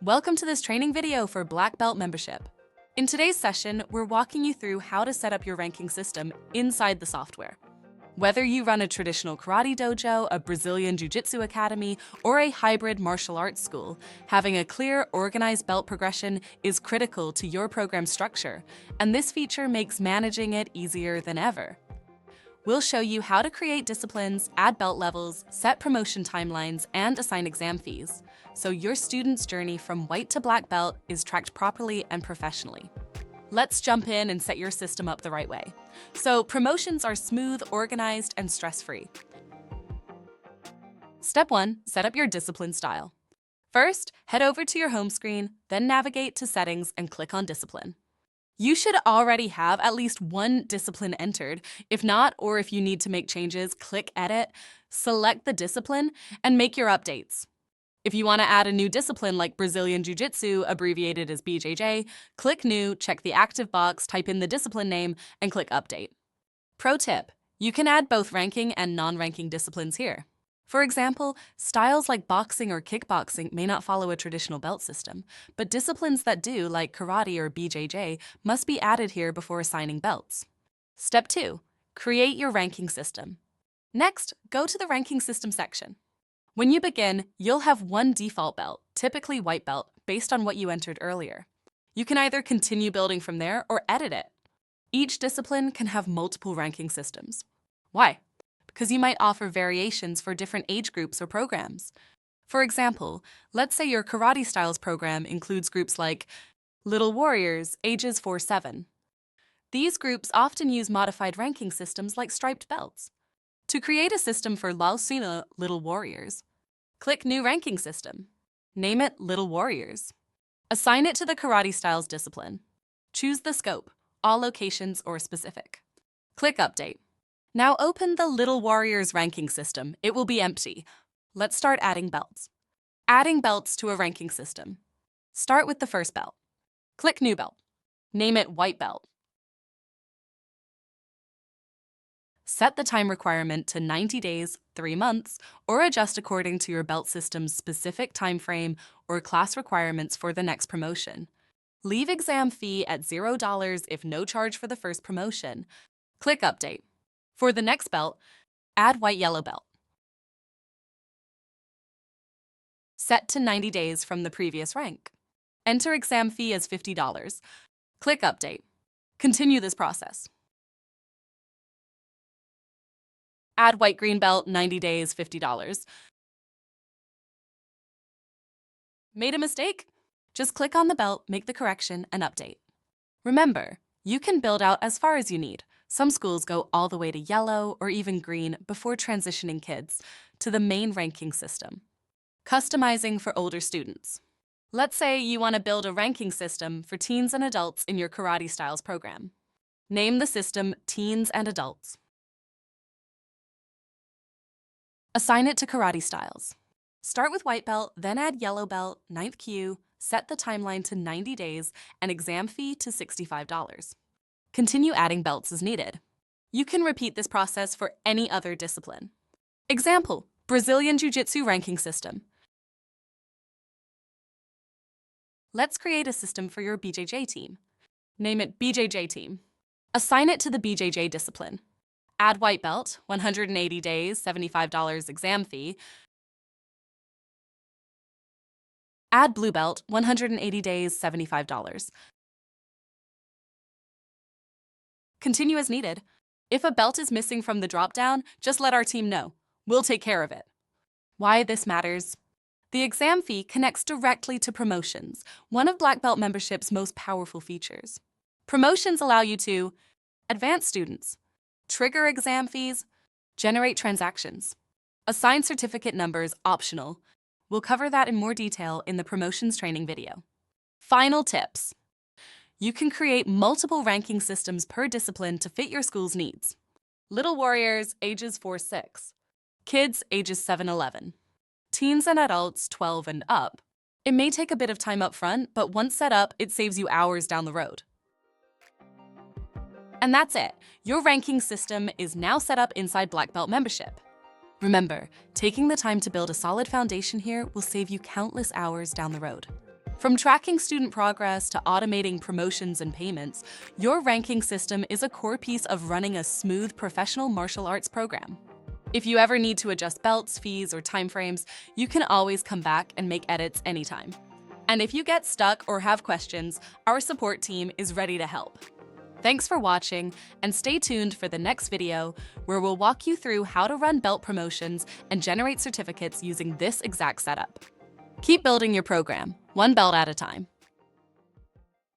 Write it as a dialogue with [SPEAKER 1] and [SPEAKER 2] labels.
[SPEAKER 1] Welcome to this training video for Black Belt membership. In today's session, we're walking you through how to set up your ranking system inside the software. Whether you run a traditional karate dojo, a Brazilian jiu-jitsu academy, or a hybrid martial arts school, having a clear, organized belt progression is critical to your program structure, and this feature makes managing it easier than ever. We'll show you how to create disciplines, add belt levels, set promotion timelines, and assign exam fees, so your student's journey from white to black belt is tracked properly and professionally. Let's jump in and set your system up the right way. So promotions are smooth, organized, and stress-free. Step 1, set up your discipline style. First, head over to your home screen, then navigate to Settings and click on Discipline. You should already have at least one discipline entered. If not, or if you need to make changes, click Edit, select the discipline, and make your updates. If you want to add a new discipline like Brazilian Jiu-Jitsu, abbreviated as BJJ, click New, check the active box, type in the discipline name, and click Update. Pro tip: you can add both ranking and non-ranking disciplines here. For example, styles like boxing or kickboxing may not follow a traditional belt system, but disciplines that do, like karate or BJJ, must be added here before assigning belts. Step 2, create your ranking system. Next, go to the ranking system section. When you begin, you'll have one default belt, typically white belt, based on what you entered earlier. You can either continue building from there or edit it. Each discipline can have multiple ranking systems. Why? Because you might offer variations for different age groups or programs. For example, let's say your karate styles program includes groups like Little Warriors, ages 4-7. These groups often use modified ranking systems like striped belts. To create a system for Laosina Little Warriors, click New Ranking System. Name it Little Warriors. Assign it to the karate styles discipline. Choose the scope, all locations or specific. Click Update. Now open the Little Warriors ranking system. It will be empty. Let's start adding belts. Adding belts to a ranking system. Start with the first belt. Click New Belt. Name it White Belt. Set the time requirement to 90 days, 3 months, or adjust according to your belt system's specific time frame or class requirements for the next promotion. Leave exam fee at $0 if no charge for the first promotion. Click Update. For the next belt, add white-yellow belt. Set to 90 days from the previous rank. Enter exam fee as $50. Click Update. Continue this process. Add white-green belt, 90 days, $50. Made a mistake? Just click on the belt, make the correction, and update. Remember, you can build out as far as you need. Some schools go all the way to yellow or even green before transitioning kids to the main ranking system. Customizing for older students. Let's say you want to build a ranking system for teens and adults in your karate styles program. Name the system Teens and Adults. Assign it to karate styles. Start with white belt, then add yellow belt, 9th kyu, set the timeline to 90 days, and exam fee to $65. Continue adding belts as needed. You can repeat this process for any other discipline. Example, Brazilian Jiu-Jitsu ranking system. Let's create a system for your BJJ team. Name it BJJ team. Assign it to the BJJ discipline. Add white belt, 180 days, $75 exam fee. Add blue belt, 180 days, $75. Continue as needed. If a belt is missing from the drop-down, just let our team know. We'll take care of it. Why this matters? The exam fee connects directly to promotions, one of Black Belt membership's most powerful features. Promotions allow you to advance students, trigger exam fees, generate transactions. Assign certificate numbers optional. We'll cover that in more detail in the promotions training video. Final tips. You can create multiple ranking systems per discipline to fit your school's needs. Little Warriors, ages 4-6. Kids, ages 7-11. Teens and adults, 12 and up. It may take a bit of time up front, but once set up, it saves you hours down the road. And that's it. Your ranking system is now set up inside Black Belt membership. Remember, taking the time to build a solid foundation here will save you countless hours down the road. From tracking student progress to automating promotions and payments, your ranking system is a core piece of running a smooth professional martial arts program. If you ever need to adjust belts, fees, or timeframes, you can always come back and make edits anytime. And if you get stuck or have questions, our support team is ready to help. Thanks for watching, and stay tuned for the next video where we'll walk you through how to run belt promotions and generate certificates using this exact setup. Keep building your program, one belt at a time.